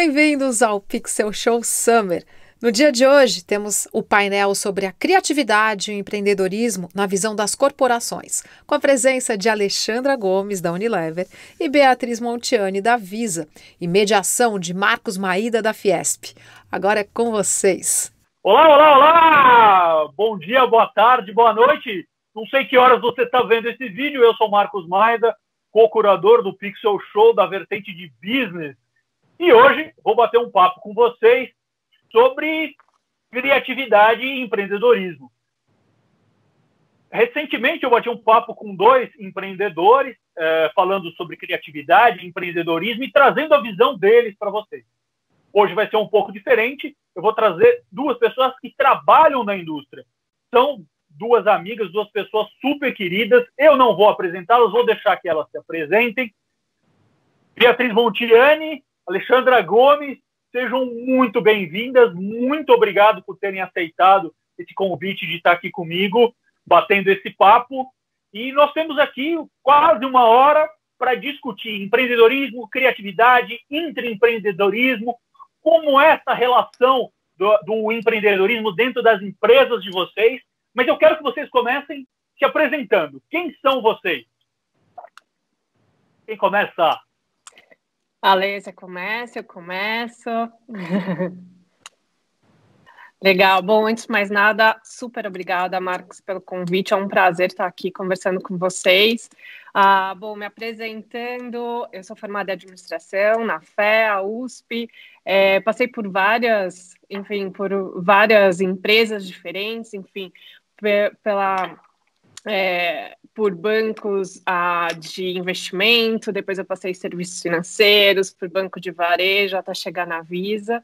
Bem-vindos ao Pixel Show Summer. No dia de hoje, temos o painel sobre a criatividade e o empreendedorismo na visão das corporações, com a presença de Alexandra Gomes, da Unilever, e Beatriz Montiani, da Visa, e mediação de Marcos Maída, da Fiesp. Agora é com vocês. Olá, olá, olá! Bom dia, boa tarde, boa noite. Não sei que horas você está vendo esse vídeo. Eu sou Marcos Maída, co-curador do Pixel Show da vertente de Business. E hoje vou bater um papo com vocês sobre criatividade e empreendedorismo. Recentemente eu bati um papo com dois empreendedores falando sobre criatividade, empreendedorismo e trazendo a visão deles para vocês. Hoje vai ser um pouco diferente. Eu vou trazer duas pessoas que trabalham na indústria. São duas amigas, duas pessoas super queridas. Eu não vou apresentá-las, vou deixar que elas se apresentem. Beatriz Montiani, Alexandra Gomes, sejam muito bem-vindas. Muito obrigado por terem aceitado esse convite de estar aqui comigo, batendo esse papo. E nós temos aqui quase uma hora para discutir empreendedorismo, criatividade, intraempreendedorismo, como é essa relação do empreendedorismo dentro das empresas de vocês. Mas eu quero que vocês comecem se apresentando. Quem são vocês? Quem começa? Ale, você começa, eu começo. Legal. Bom, antes de mais nada, super obrigada, Marcos, pelo convite. É um prazer estar aqui conversando com vocês. Bom, me apresentando, eu sou formada em administração na FEA, USP. Passei por várias empresas diferentes, enfim, por bancos de investimento, depois eu passei serviços financeiros, por banco de varejo, até chegar na Visa.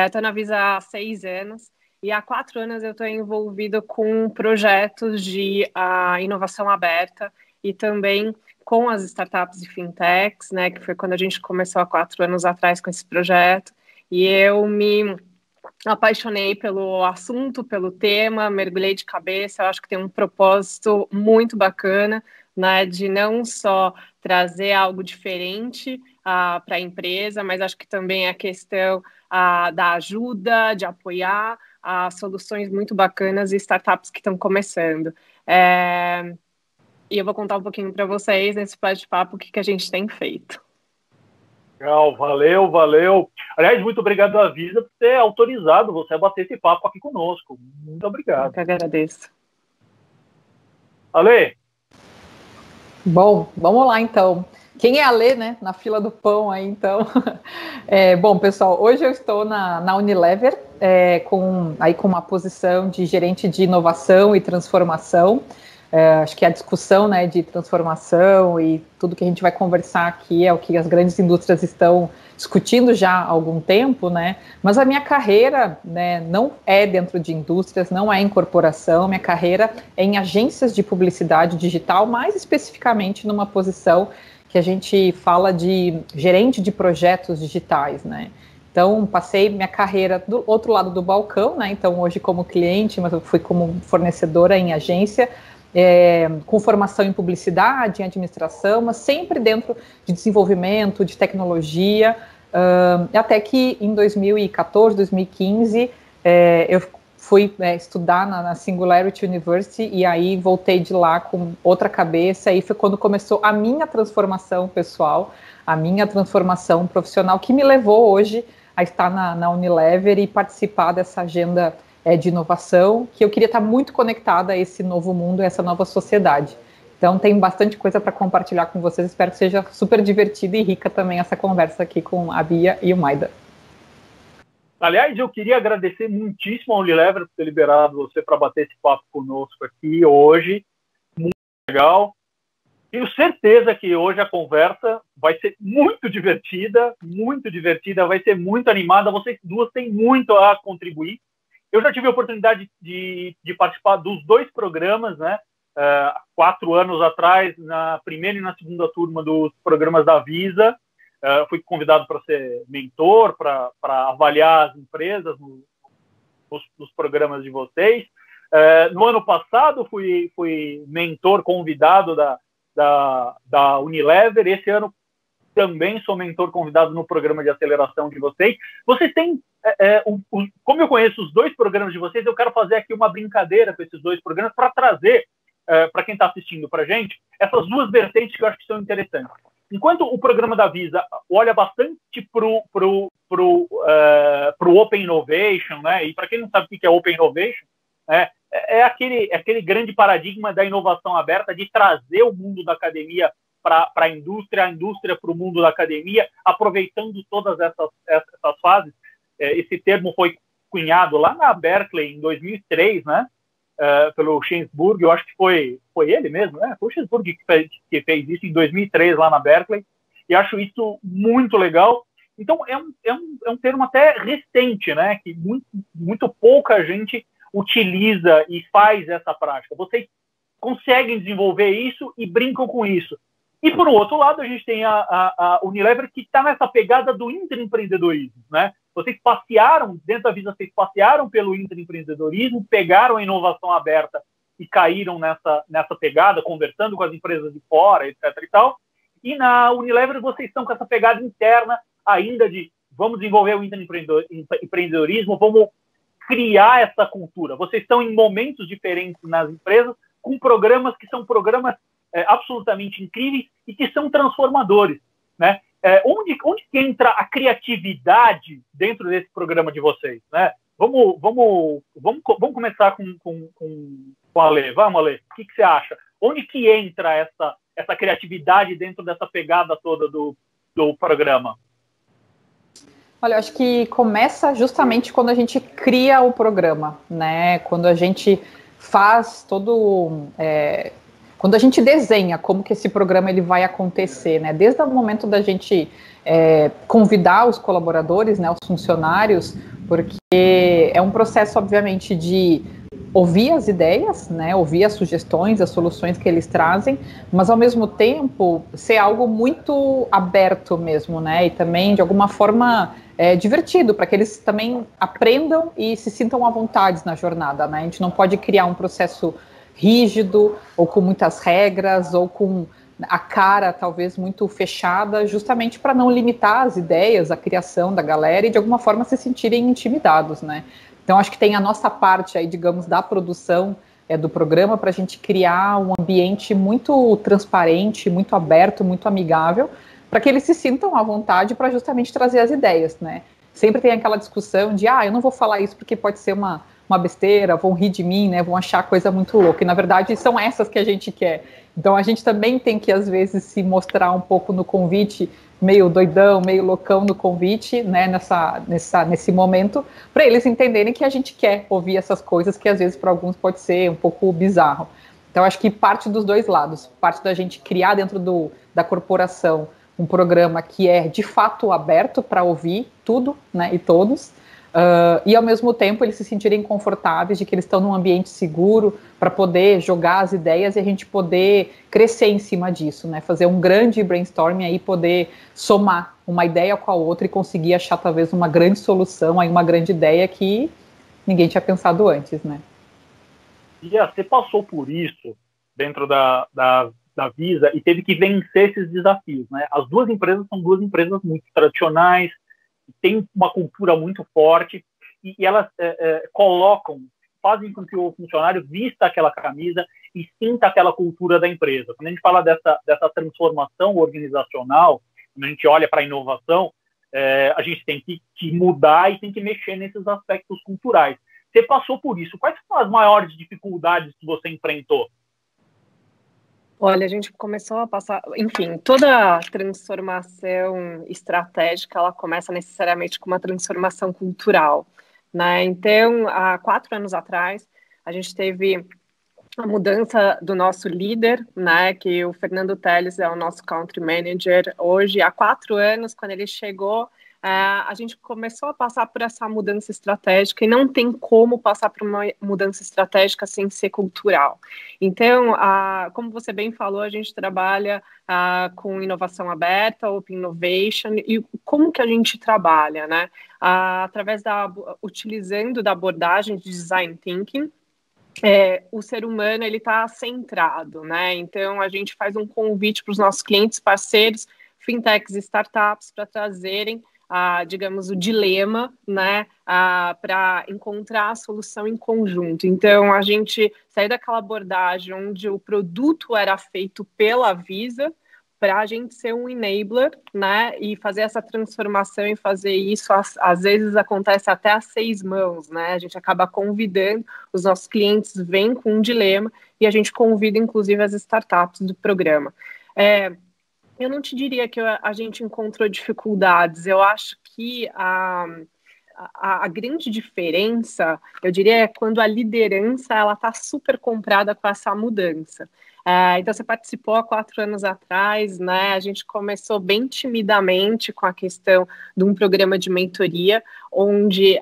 Estou na Visa há 6 anos e há 4 anos eu estou envolvida com projetos de inovação aberta e também com as startups e fintechs, né, que foi quando a gente começou há 4 anos atrás com esse projeto, e eu me apaixonei pelo assunto, pelo tema, mergulhei de cabeça. Eu acho que tem um propósito muito bacana, né, de não só trazer algo diferente para a empresa, mas acho que também a questão da ajuda, de apoiar soluções muito bacanas e startups que estão começando. E eu vou contar um pouquinho para vocês nesse bate-papo o que a gente tem feito. Legal, valeu, valeu. Aliás, muito obrigado à Visa por ter autorizado você a bater esse papo aqui conosco. Muito obrigado. Eu que agradeço. Ale? Bom, vamos lá então. Quem é a Ale, né? Na fila do pão aí, então. Bom, pessoal, hoje eu estou na Unilever com uma posição de gerente de inovação e transformação. Acho que a discussão, né, de transformação e tudo que a gente vai conversar aqui é o que as grandes indústrias estão discutindo já há algum tempo, né? Mas a minha carreira, né, não é dentro de indústrias, não é em corporação. Minha carreira é em agências de publicidade digital, mais especificamente numa posição que a gente fala de gerente de projetos digitais, né? Então, passei minha carreira do outro lado do balcão, né? Então, hoje como cliente, mas eu fui como fornecedora em agência, com formação em publicidade, em administração, mas sempre dentro de desenvolvimento, de tecnologia, até que em 2014, 2015, eu fui estudar na Singularity University e aí voltei de lá com outra cabeça, e foi quando começou a minha transformação pessoal, a minha transformação profissional, que me levou hoje a estar na Unilever e participar dessa agenda de inovação, que eu queria estar muito conectada a esse novo mundo, a essa nova sociedade. Então tem bastante coisa para compartilhar com vocês, espero que seja super divertida e rica também essa conversa aqui com a Bia e o Maida. Aliás, eu queria agradecer muitíssimo ao Unilever por ter liberado você para bater esse papo conosco aqui hoje, muito legal. Tenho certeza que hoje a conversa vai ser muito divertida, vai ser muito animada, vocês duas têm muito a contribuir. Eu já tive a oportunidade de participar dos 2 programas, né? 4 anos atrás, na primeira e na segunda turma dos programas da Visa. Fui convidado para ser mentor, para avaliar as empresas nos programas de vocês. No ano passado, fui mentor convidado da Unilever. Esse ano também sou mentor convidado no programa de aceleração de vocês. Vocês têm, como eu conheço os 2 programas de vocês, eu quero fazer aqui uma brincadeira com esses 2 programas para trazer para quem está assistindo para a gente essas 2 vertentes que eu acho que são interessantes. Enquanto o programa da Visa olha bastante para o Open Innovation, né? E para quem não sabe o que é Open Innovation, é aquele grande paradigma da inovação aberta, de trazer o mundo da academia para a indústria para o mundo da academia, aproveitando todas essas fases. Esse termo foi cunhado lá na Berkeley em 2003, né? Pelo Schensburg, eu acho que foi ele mesmo, né? Foi o Schensburg que fez isso em 2003 lá na Berkeley, e acho isso muito legal. Então, é um termo até recente, né? Que muito pouca gente utiliza e faz essa prática. Vocês conseguem desenvolver isso e brincam com isso. E, por outro lado, a gente tem a Unilever, que está nessa pegada do intraempreendedorismo, né? Vocês passearam, dentro da Visa, vocês passearam pelo intraempreendedorismo, pegaram a inovação aberta e caíram nessa pegada, conversando com as empresas de fora, etc. e tal. E na Unilever, vocês estão com essa pegada interna ainda de vamos desenvolver o intraempreendedorismo, vamos criar essa cultura. Vocês estão em momentos diferentes nas empresas, com programas que são programas absolutamente incríveis e que são transformadores, né? Onde que entra a criatividade dentro desse programa de vocês, né? Vamos começar com a Ale. Vamos, Ale. O que você acha? Onde que entra essa criatividade dentro dessa pegada toda do programa? Olha, eu acho que começa justamente quando a gente cria o programa, né? Quando a gente faz quando a gente desenha como que esse programa ele vai acontecer, né? Desde o momento da gente convidar os colaboradores, né, os funcionários, porque é um processo, obviamente, de ouvir as ideias, né, ouvir as sugestões, as soluções que eles trazem, mas ao mesmo tempo ser algo muito aberto mesmo, né? E também de alguma forma divertido, para que eles também aprendam e se sintam à vontade na jornada, né? A gente não pode criar um processo rígido, ou com muitas regras, ou com a cara talvez muito fechada, justamente para não limitar as ideias, a criação da galera e de alguma forma se sentirem intimidados, né? Então acho que tem a nossa parte aí, digamos, da produção do programa para a gente criar um ambiente muito transparente, muito aberto, muito amigável, para que eles se sintam à vontade para justamente trazer as ideias, né? Sempre tem aquela discussão de, eu não vou falar isso porque pode ser uma besteira, vão rir de mim, né, vão achar coisa muito louca, e na verdade são essas que a gente quer. Então a gente também tem que às vezes se mostrar um pouco no convite, meio doidão, meio loucão no convite, né, nesse momento, para eles entenderem que a gente quer ouvir essas coisas que às vezes para alguns pode ser um pouco bizarro. Então acho que parte dos 2 lados, parte da gente criar dentro da corporação um programa que é de fato aberto para ouvir tudo, né, e todos, e ao mesmo tempo eles se sentirem confortáveis de que eles estão num ambiente seguro para poder jogar as ideias e a gente poder crescer em cima disso, né? Fazer um grande brainstorming aí, poder somar uma ideia com a outra e conseguir achar talvez uma grande solução, aí uma grande ideia que ninguém tinha pensado antes, né? E você passou por isso dentro da Visa e teve que vencer esses desafios, né? As 2 empresas são 2 empresas muito tradicionais, tem uma cultura muito forte e elas fazem com que o funcionário vista aquela camisa e sinta aquela cultura da empresa. Quando a gente fala dessa transformação organizacional, quando a gente olha para a inovação, a gente tem que mudar e tem que mexer nesses aspectos culturais. Você passou por isso. Quais são as maiores dificuldades que você enfrentou? Olha, a gente começou a passar, enfim, toda transformação estratégica, ela começa necessariamente com uma transformação cultural, né? Então, há 4 anos atrás, a gente teve a mudança do nosso líder, né? Que o Fernando Teles é o nosso country manager hoje. Há 4 anos, quando ele chegou, a gente começou a passar por essa mudança estratégica e não tem como passar por uma mudança estratégica sem ser cultural. Então, como você bem falou, a gente trabalha com inovação aberta, Open Innovation, e como que a gente trabalha, né? Utilizando da abordagem de Design Thinking, o ser humano ele está centrado, né? Então, a gente faz um convite para os nossos clientes, parceiros, fintechs e startups para trazerem, digamos, o dilema, né, para encontrar a solução em conjunto. Então, a gente saiu daquela abordagem onde o produto era feito pela Visa para a gente ser um enabler, né, e fazer essa transformação e fazer isso, às vezes acontece até a 6 mãos, né, a gente acaba convidando, os nossos clientes vêm com um dilema e a gente convida, inclusive, as startups do programa. Eu não te diria que a gente encontrou dificuldades, eu acho que a grande diferença, eu diria, é quando a liderança ela está super comprada com essa mudança. Então, você participou há 4 anos atrás, né? A gente começou bem timidamente com a questão de um programa de mentoria, onde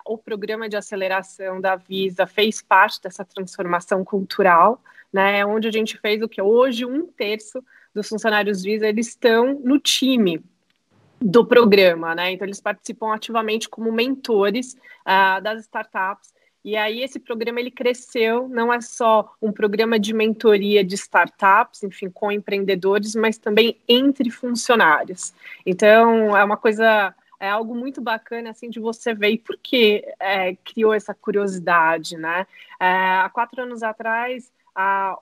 o programa de aceleração da Visa fez parte dessa transformação cultural, né? Onde a gente fez o que? Hoje, 1/3 dos funcionários Visa, eles estão no time do programa, né? Então, eles participam ativamente como mentores das startups. E aí, esse programa, ele cresceu, não é só um programa de mentoria de startups, enfim, com empreendedores, mas também entre funcionários. Então, é algo muito bacana, assim, de você ver. E por que criou essa curiosidade, né? Há 4 anos atrás,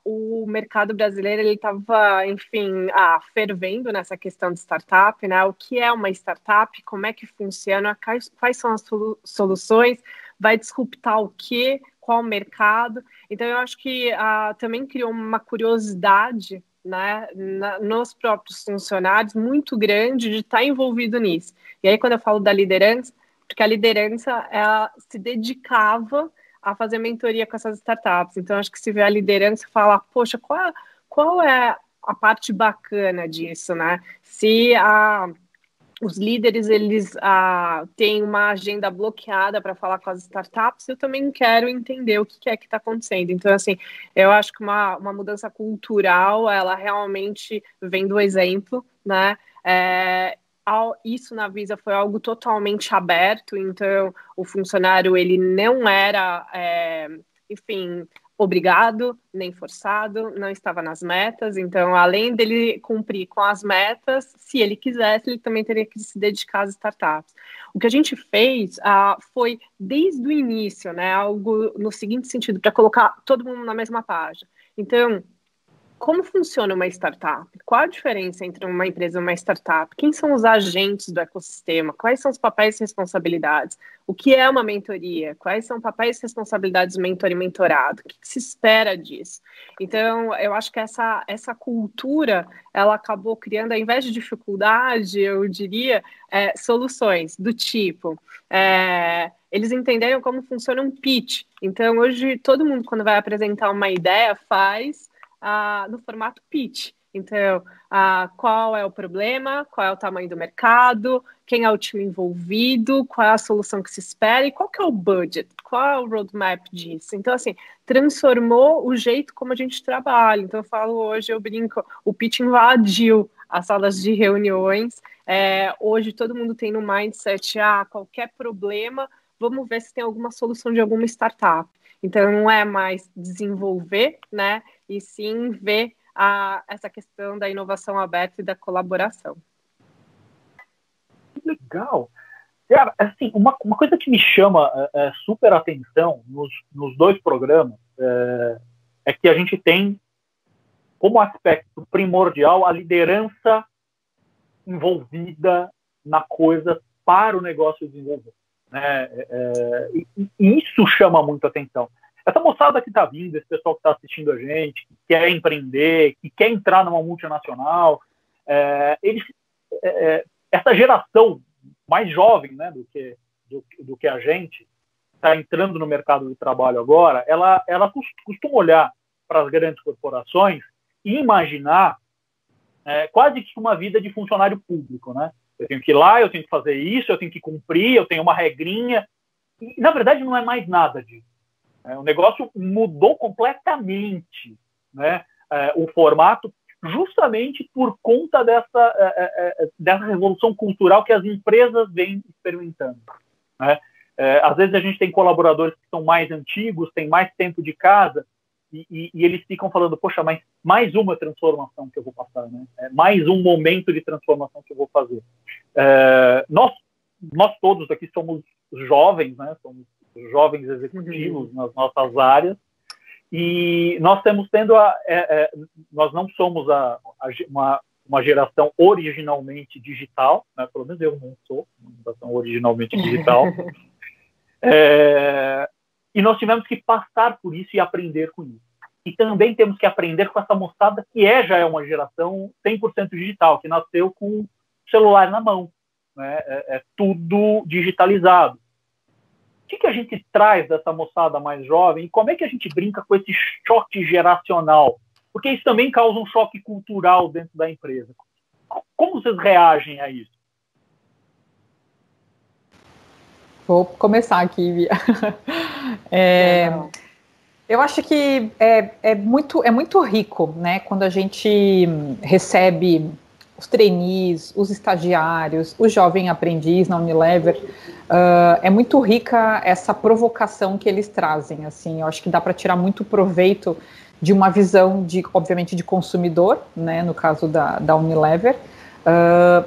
o mercado brasileiro ele estava, enfim, fervendo nessa questão de startup, né? O que é uma startup? Como é que funciona? Quais são as soluções? Vai disruptar o quê? Qual o mercado? Então, eu acho que também criou uma curiosidade, né, nos próprios funcionários muito grande de estar envolvido nisso. E aí, quando eu falo da liderança, porque a liderança ela se dedicava a fazer mentoria com essas startups. Então, acho que se vê a liderança e fala, poxa, qual é a parte bacana disso, né? Se os líderes, eles têm uma agenda bloqueada para falar com as startups, eu também quero entender o que é que está acontecendo. Então, assim, eu acho que uma mudança cultural, ela realmente vem do exemplo, né? Isso na Visa foi algo totalmente aberto, então o funcionário, ele não era, enfim, obrigado, nem forçado, não estava nas metas, então além dele cumprir com as metas, se ele quisesse, ele também teria que se dedicar às startups. O que a gente fez foi, desde o início, né, algo no seguinte sentido, para colocar todo mundo na mesma página. Então, como funciona uma startup? Qual a diferença entre uma empresa e uma startup? Quem são os agentes do ecossistema? Quais são os papéis e responsabilidades? O que é uma mentoria? Quais são papéis e responsabilidades do mentor e mentorado? O que se espera disso? Então, eu acho que essa cultura, ela acabou criando, ao invés de dificuldade, eu diria, soluções do tipo... eles entenderam como funciona um pitch. Então, hoje, todo mundo, quando vai apresentar uma ideia, faz... no formato pitch. Então, qual é o problema, qual é o tamanho do mercado, quem é o time envolvido, qual é a solução que se espera e qual que é o budget, qual é o roadmap disso. Então, assim, transformou o jeito como a gente trabalha. Então, eu falo hoje, eu brinco, o pitch invadiu as salas de reuniões. Hoje, todo mundo tem no mindset, qualquer problema, vamos ver se tem alguma solução de alguma startup. Então, não é mais desenvolver, né? E sim ver essa questão da inovação aberta e da colaboração. Legal. Cara, assim, uma coisa que me chama super atenção nos 2 programas é que a gente tem como aspecto primordial a liderança envolvida na coisa para o negócio desenvolver. Né? E isso chama muito atenção. Essa moçada que está vindo, esse pessoal que está assistindo a gente, que quer empreender, que quer entrar numa multinacional, essa geração mais jovem, né, do que a gente, está entrando no mercado de trabalho agora, ela costuma olhar para as grandes corporações e imaginar quase que uma vida de funcionário público, né? Eu tenho que ir lá, eu tenho que fazer isso, eu tenho que cumprir, eu tenho uma regrinha. E, na verdade, não é mais nada disso. O negócio mudou completamente, né, o formato, justamente por conta dessa revolução cultural que as empresas vêm experimentando. Né? Às vezes a gente tem colaboradores que são mais antigos, têm mais tempo de casa, e eles ficam falando, poxa, mas mais uma transformação que eu vou passar, né? Mais um momento de transformação que eu vou fazer. Nós todos aqui somos jovens, né? Somos jovens executivos nas nossas áreas, e nós estamos tendo nós não somos uma geração originalmente digital, né? Pelo menos eu não sou uma geração originalmente digital, e nós tivemos que passar por isso e aprender com isso. E também temos que aprender com essa moçada que já é uma geração 100% digital, que nasceu com o celular na mão, né? É tudo digitalizado. O que a gente traz dessa moçada mais jovem e como é que a gente brinca com esse choque geracional? Porque isso também causa um choque cultural dentro da empresa. Como vocês reagem a isso? Vou começar aqui, Bia. Eu acho que é muito rico, né, quando a gente recebe os trainees, os estagiários, o jovem aprendiz na Unilever. É muito rica essa provocação que eles trazem. Assim, eu acho que dá para tirar muito proveito de uma visão, obviamente, de consumidor, né, no caso da Unilever,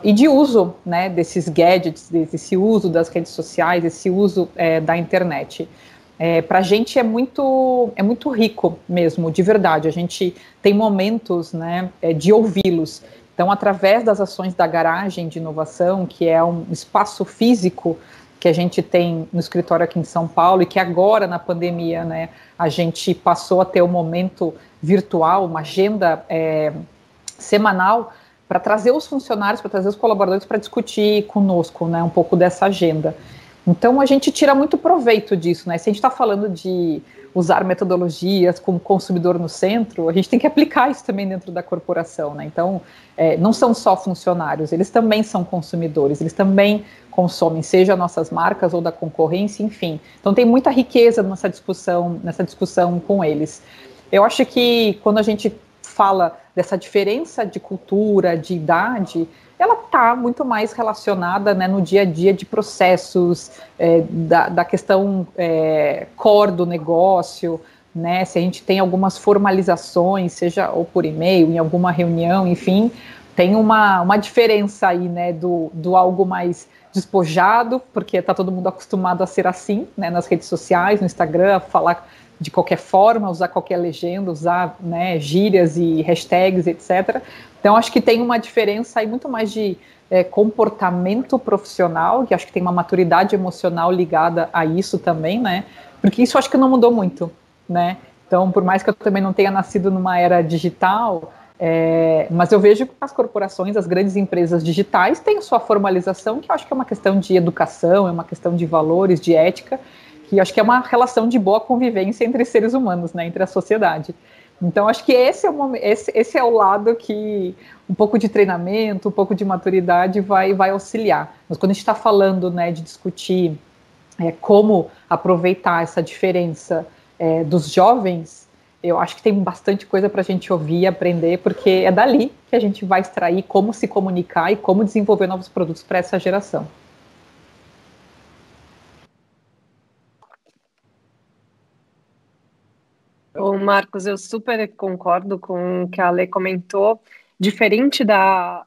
e de uso, né, desses gadgets, desse uso das redes sociais, esse uso da internet. Para a gente é muito rico mesmo, de verdade. A gente tem momentos, né, de ouvi-los. Então, através das ações da Garagem de Inovação, que é um espaço físico que a gente tem no escritório aqui em São Paulo, e que agora, na pandemia, né, a gente passou a ter um momento virtual, uma agenda semanal, para trazer os funcionários, para trazer os colaboradores para discutir conosco, né, um pouco dessa agenda. Então, a gente tira muito proveito disso, né? Se a gente está falando de usar metodologias com o consumidor no centro, a gente tem que aplicar isso também dentro da corporação, né? Então, não são só funcionários, eles também são consumidores, eles também consomem, seja nossas marcas ou da concorrência, enfim. Então, tem muita riqueza nessa discussão com eles. Eu acho que quando a gente fala dessa diferença de cultura, de idade, ela está muito mais relacionada, né, no dia a dia de processos, da questão core do negócio, né, se a gente tem algumas formalizações, seja ou por e-mail, em alguma reunião, enfim, tem uma diferença aí, né, do algo mais despojado, porque está todo mundo acostumado a ser assim, né, nas redes sociais, no Instagram, a falar de qualquer forma, usar qualquer legenda, usar, né, gírias e hashtags, etc. Então, acho que tem uma diferença aí muito mais de comportamento profissional, que acho que tem uma maturidade emocional ligada a isso também, né? Porque isso acho que não mudou muito, né? Então, por mais que eu também não tenha nascido numa era digital, mas eu vejo que as corporações, as grandes empresas digitais têm sua formalização, que eu acho que é uma questão de educação, é uma questão de valores, de ética, que acho que é uma relação de boa convivência entre seres humanos, né, entre a sociedade. Então, acho que esse é o lado que um pouco de treinamento, um pouco de maturidade vai auxiliar. Mas quando a gente está falando, né, de discutir como aproveitar essa diferença dos jovens, eu acho que tem bastante coisa para a gente ouvir e aprender, porque é dali que a gente vai extrair como se comunicar e como desenvolver novos produtos para essa geração. Ô, Marcos, eu super concordo com o que a Ale comentou. Diferente da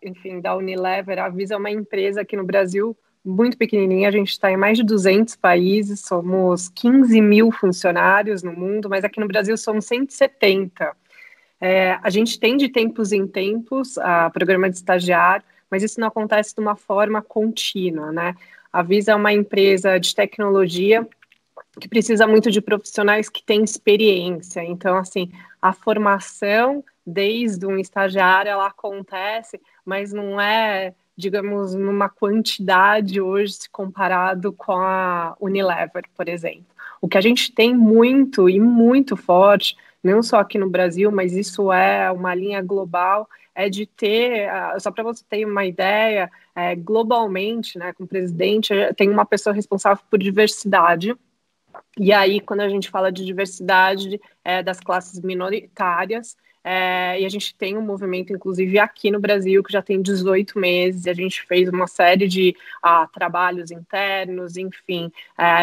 Unilever, a Visa é uma empresa aqui no Brasil muito pequenininha, a gente está em mais de 200 países, somos 15 mil funcionários no mundo, mas aqui no Brasil somos 170. A gente tem de tempos em tempos programa de estagiário, mas isso não acontece de uma forma contínua, né? A Visa é uma empresa de tecnologia que precisa muito de profissionais que têm experiência. Então, assim, a formação desde um estagiário, ela acontece, mas não é, digamos, numa quantidade hoje se comparado com a Unilever, por exemplo. O que a gente tem muito e muito forte, não só aqui no Brasil, mas isso é uma linha global, é de ter, só para você ter uma ideia, globalmente, né, com o presidente, tem uma pessoa responsável por diversidade. E aí, quando a gente fala de diversidade das classes minoritárias, e a gente tem um movimento, inclusive aqui no Brasil, que já tem 18 meses, e a gente fez uma série de trabalhos internos, enfim,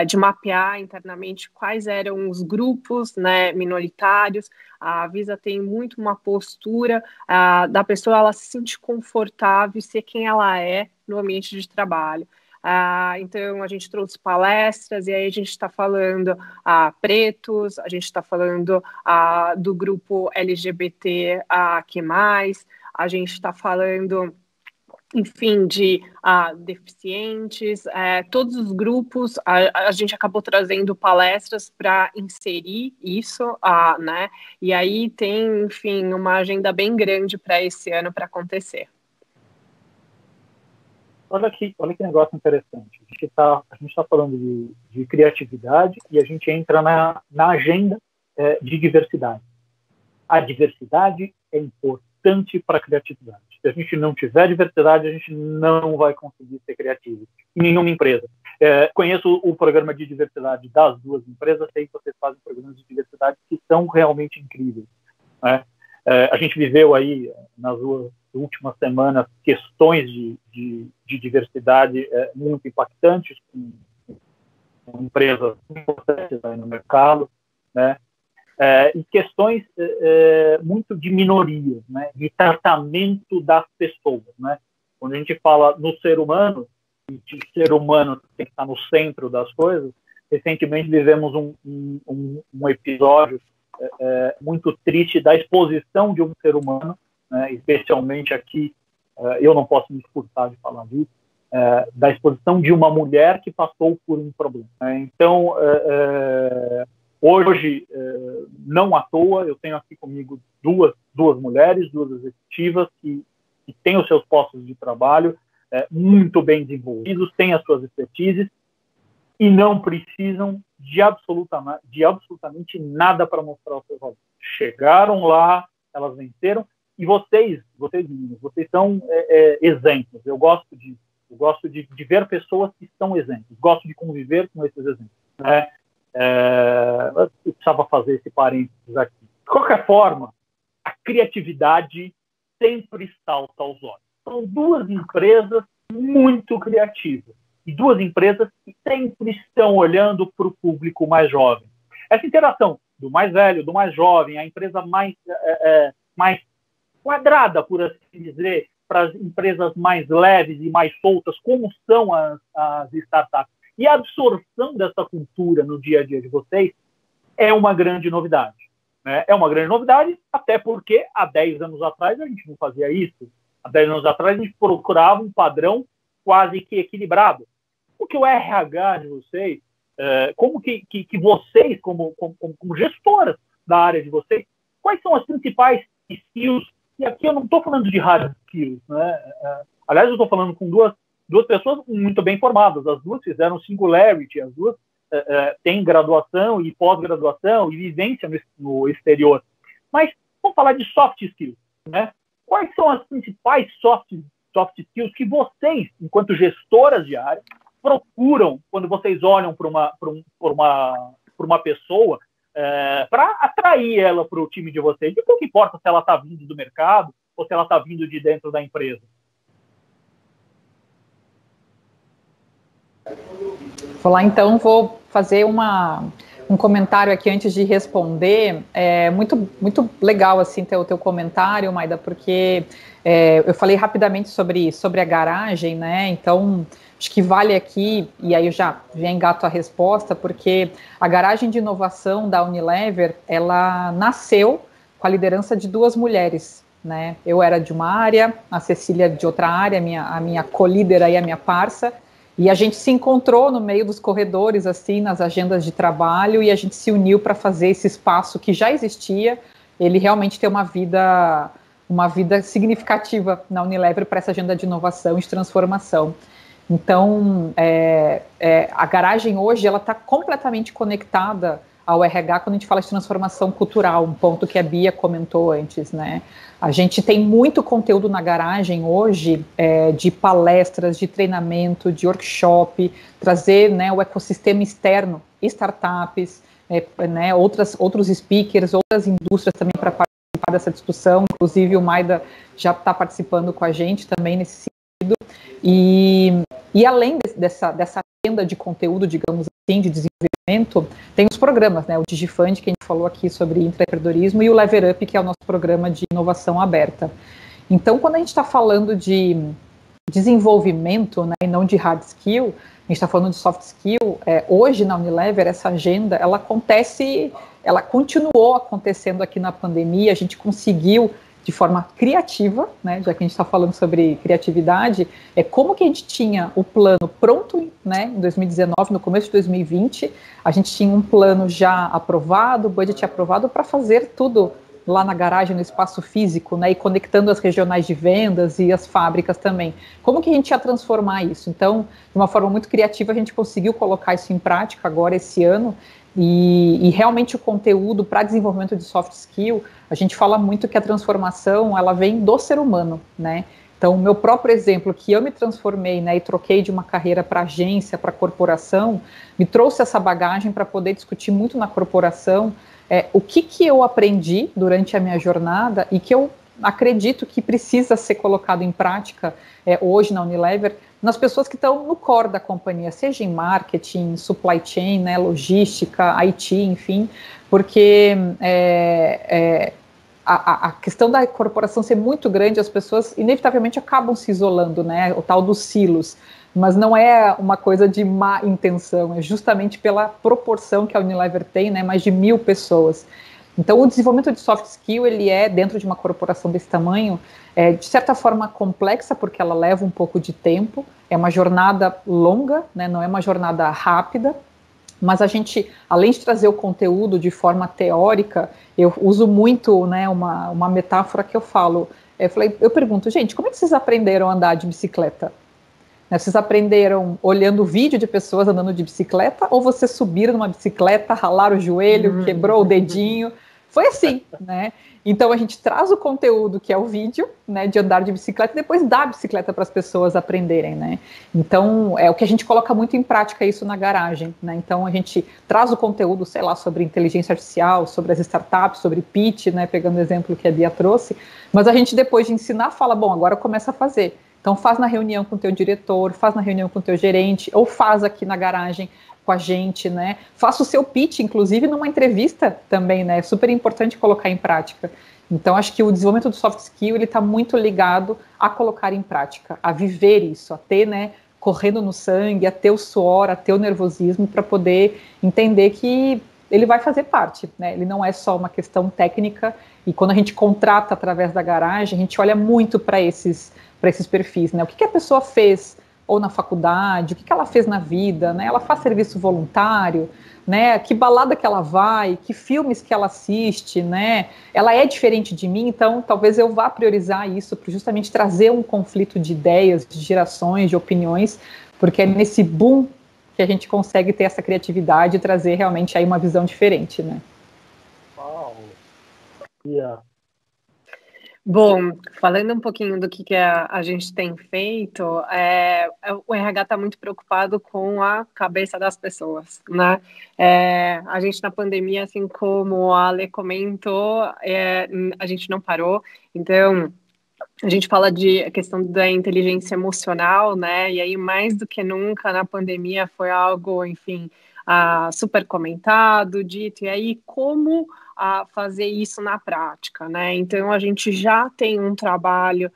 de mapear internamente quais eram os grupos, né, minoritários. A Visa tem muito uma postura da pessoa ela se sentir confortável e ser quem ela é no ambiente de trabalho. Então, a gente trouxe palestras, e aí a gente está falando pretos, a gente está falando do grupo LGBT que mais, a gente está falando, enfim, de deficientes, todos os grupos, a gente acabou trazendo palestras para inserir isso, né? E aí tem, enfim, uma agenda bem grande para esse ano para acontecer. Olha que negócio interessante. A gente tá falando de criatividade e a gente entra na agenda de diversidade. A diversidade é importante para a criatividade. Se a gente não tiver diversidade, a gente não vai conseguir ser criativo em nenhuma empresa. Conheço o programa de diversidade das duas empresas, sei que vocês fazem programas de diversidade que são realmente incríveis, né? A gente viveu aí, nas últimas semanas, questões de diversidade muito impactantes, com empresas importantes aí no mercado, né? E questões muito de minorias, né? De tratamento das pessoas, né? Quando a gente fala no ser humano, e que o ser humano tem que estar no centro das coisas, recentemente vivemos um episódio muito triste da exposição de um ser humano, né, especialmente aqui, eu não posso me escutar de falar disso, da exposição de uma mulher que passou por um problema. Então, hoje, não à toa, eu tenho aqui comigo duas mulheres, duas executivas que têm os seus postos de trabalho muito bem desenvolvidos, têm as suas expertises, e não precisam de absolutamente nada para mostrar o seu valor. Chegaram lá, elas venceram, e vocês meninos, vocês são exemplos. Eu gosto de ver pessoas que são exemplos, gosto de conviver com esses exemplos, né? Eu precisava fazer esse parênteses aqui. De qualquer forma, a criatividade sempre salta aos olhos. São duas empresas muito criativas, e duas empresas que sempre estão olhando para o público mais jovem. Essa interação do mais velho, do mais jovem, a empresa mais quadrada, por assim dizer, para as empresas mais leves e mais soltas, como são as startups, e a absorção dessa cultura no dia a dia de vocês é uma grande novidade, né? É uma grande novidade, até porque há 10 anos atrás a gente não fazia isso. Há 10 anos atrás a gente procurava um padrão quase que equilibrado. Porque o RH de vocês, como que vocês, como gestoras da área de vocês, quais são as principais skills? E aqui eu não estou falando de hard skills, né? Aliás, eu estou falando com duas pessoas muito bem formadas. As duas fizeram Singularity, as duas têm graduação e pós-graduação e vivência no exterior. Mas vamos falar de soft skills, né? Quais são as principais soft skills que vocês, enquanto gestoras de área, procuram quando vocês olham para uma pessoa para atrair ela para o time de vocês? E pouco importa se ela está vindo do mercado ou se ela está vindo de dentro da empresa. Vou lá, então, vou fazer um comentário aqui antes de responder. Muito, muito legal assim ter o teu comentário, Maida, porque eu falei rapidamente sobre a garagem, né? Então, acho que vale aqui, e aí eu já engato a resposta, porque a garagem de inovação da Unilever, ela nasceu com a liderança de duas mulheres, né? Eu era de uma área, a Cecília de outra área, a minha co-líder aí, a minha parça, e a gente se encontrou no meio dos corredores, assim, nas agendas de trabalho, e a gente se uniu para fazer esse espaço que já existia, ele realmente ter uma vida significativa na Unilever para essa agenda de inovação e de transformação. Então, a garagem hoje, ela está completamente conectada ao RH quando a gente fala de transformação cultural, um ponto que a Bia comentou antes, né? A gente tem muito conteúdo na garagem hoje, de palestras, de treinamento, de workshop, trazer, né, o ecossistema externo, startups, né, outros speakers, outras indústrias também para participar dessa discussão. Inclusive o Maida já está participando com a gente também nesse sentido. E além dessa agenda de conteúdo, digamos assim, de desenvolvimento, tem os programas, né? O DigiFund, que a gente falou aqui sobre empreendedorismo, e o Lever Up, que é o nosso programa de inovação aberta. Então, quando a gente está falando de desenvolvimento, né, e não de hard skill, a gente está falando de soft skill, hoje na Unilever, essa agenda, ela continuou acontecendo aqui na pandemia, a gente conseguiu, de forma criativa, né, já que a gente está falando sobre criatividade, como que a gente tinha o plano pronto, né, em 2019, no começo de 2020, a gente tinha um plano já aprovado, budget aprovado para fazer tudo lá na garagem, no espaço físico, né, e conectando as regionais de vendas e as fábricas também. Como que a gente ia transformar isso? Então, de uma forma muito criativa, a gente conseguiu colocar isso em prática agora, esse ano, e realmente o conteúdo para desenvolvimento de soft skill, a gente fala muito que a transformação, ela vem do ser humano, né? Então, o meu próprio exemplo, que eu me transformei, né, e troquei de uma carreira para agência, para corporação, me trouxe essa bagagem para poder discutir muito na corporação o que eu aprendi durante a minha jornada e que eu acredito que precisa ser colocado em prática hoje na Unilever, nas pessoas que estão no core da companhia, seja em marketing, supply chain, né, logística, IT, enfim, porque a questão da corporação ser muito grande, as pessoas inevitavelmente acabam se isolando, né, o tal dos silos, mas não é uma coisa de má intenção, é justamente pela proporção que a Unilever tem, né, mais de 1.000 pessoas. Então, o desenvolvimento de soft skill, ele dentro de uma corporação desse tamanho, de certa forma complexa, porque ela leva um pouco de tempo, é uma jornada longa, né, não é uma jornada rápida, mas a gente, além de trazer o conteúdo de forma teórica, eu uso muito, né, uma metáfora que eu falo, eu pergunto, gente, como é que vocês aprenderam a andar de bicicleta? Vocês aprenderam olhando vídeo de pessoas andando de bicicleta, ou vocês subiram numa bicicleta, ralaram o joelho, quebrou o dedinho? Foi assim, né? Então a gente traz o conteúdo, que é o vídeo, né, de andar de bicicleta, e depois dá a bicicleta para as pessoas aprenderem, né? Então é o que a gente coloca muito em prática isso na garagem, né? Então a gente traz o conteúdo, sei lá, sobre inteligência artificial, sobre as startups, sobre pitch, né, pegando o exemplo que a Bia trouxe, mas a gente depois de ensinar fala, bom, agora começa a fazer. Então faz na reunião com o teu diretor, faz na reunião com o teu gerente, ou faz aqui na garagem com a gente, né? Faça o seu pitch, inclusive numa entrevista também, né? É super importante colocar em prática. Então acho que o desenvolvimento do soft skill, ele está muito ligado a colocar em prática, a viver isso, a ter, né, correndo no sangue, a ter o suor, a ter o nervosismo, para poder entender que ele vai fazer parte, né? Ele não é só uma questão técnica, e quando a gente contrata através da garagem, a gente olha muito para esses perfis, né? O que a pessoa fez ou na faculdade, o que ela fez na vida, né? Ela faz serviço voluntário, né? Que balada que ela vai, que filmes que ela assiste, né? Ela é diferente de mim, então talvez eu vá priorizar isso para justamente trazer um conflito de ideias, de gerações, de opiniões, porque é nesse boom que a gente consegue ter essa criatividade e trazer realmente aí uma visão diferente, né? Uau! Yeah. Bom, falando um pouquinho do que a gente tem feito, o RH está muito preocupado com a cabeça das pessoas, né? A gente na pandemia, assim como a Ale comentou, a gente não parou, então a gente fala de a questão da inteligência emocional, né? E aí, mais do que nunca, na pandemia foi algo, enfim, super comentado, dito. E aí, como fazer isso na prática, né? Então, a gente já tem um trabalho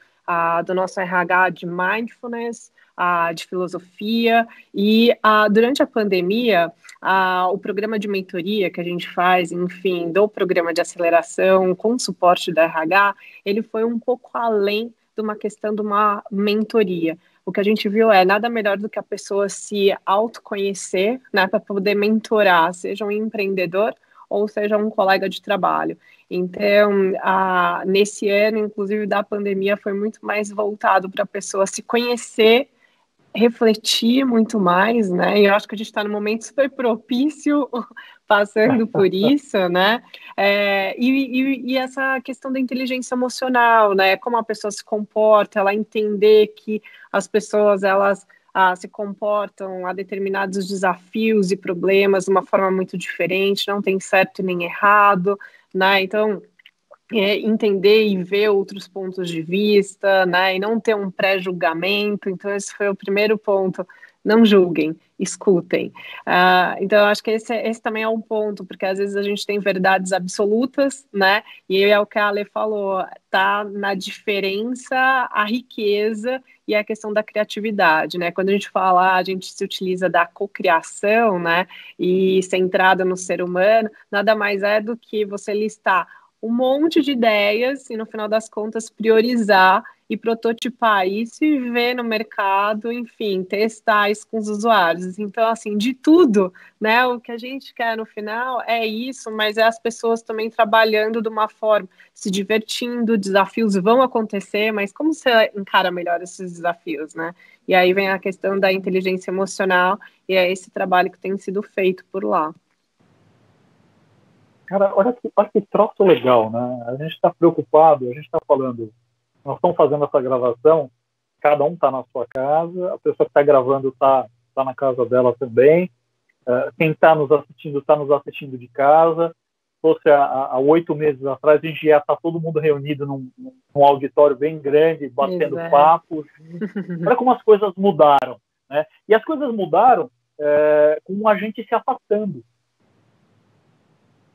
do nosso RH de mindfulness, de filosofia, e durante a pandemia, o programa de mentoria que a gente faz, enfim, do programa de aceleração com suporte da RH, ele foi um pouco além de uma questão de uma mentoria. O que a gente viu nada melhor do que a pessoa se autoconhecer, né, para poder mentorar, seja um empreendedor ou seja um colega de trabalho. Então, nesse ano, inclusive, da pandemia, foi muito mais voltado para a pessoa se conhecer, refletir muito mais, né? E eu acho que a gente está num momento super propício passando por isso, né? E essa questão da inteligência emocional, né? Como a pessoa se comporta, ela entender que as pessoas, elas se comportam a determinados desafios e problemas de uma forma muito diferente, não tem certo nem errado, né? Então, entender e ver outros pontos de vista, né, e não ter um pré-julgamento. Então esse foi o primeiro ponto não julguem, escutem. Então, eu acho que esse também é um ponto, porque às vezes a gente tem verdades absolutas, né? E é o que a Ale falou, tá na diferença a riqueza e a questão da criatividade, né? Quando a gente fala, a gente se utiliza da cocriação, né? E centrada no ser humano, nada mais é do que você listar um monte de ideias e, no final das contas, priorizar e prototipar isso e ver no mercado, enfim, testar isso com os usuários. Então, assim, de tudo, né? O que a gente quer no final é isso, mas é as pessoas também trabalhando de uma forma, se divertindo, desafios vão acontecer, mas como você encara melhor esses desafios, né? E aí vem a questão da inteligência emocional e é esse trabalho que tem sido feito por lá. Cara, olha que troço legal, né? A gente está preocupado, a gente está falando, nós estamos fazendo essa gravação, cada um está na sua casa, a pessoa que está gravando está na casa dela também, quem está nos assistindo de casa. Se fosse há 8 meses atrás, a gente ia estar todo mundo reunido num auditório bem grande, batendo papo. Olha como as coisas mudaram, né? E as coisas mudaram com a gente se afastando.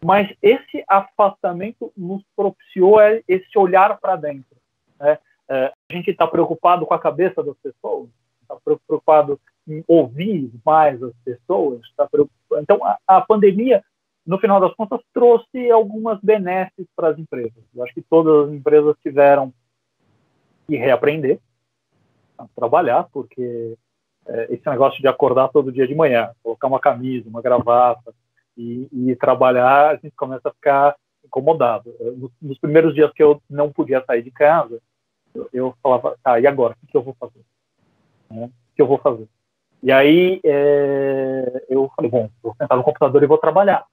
Mas esse afastamento nos propiciou esse olhar para dentro, né? A gente está preocupado com a cabeça das pessoas, está preocupado em ouvir mais as pessoas. Então, a pandemia, no final das contas, trouxe algumas benesses para as empresas. Eu acho que todas as empresas tiveram que reaprender a trabalhar, porque esse negócio de acordar todo dia de manhã, colocar uma camisa, uma gravata, e trabalhar, a gente começa a ficar incomodado. Nos primeiros dias que eu não podia sair de casa, eu falava, tá, e agora? O que eu vou fazer? O que eu vou fazer? E aí eu falei, bom, vou sentar no computador e vou trabalhar.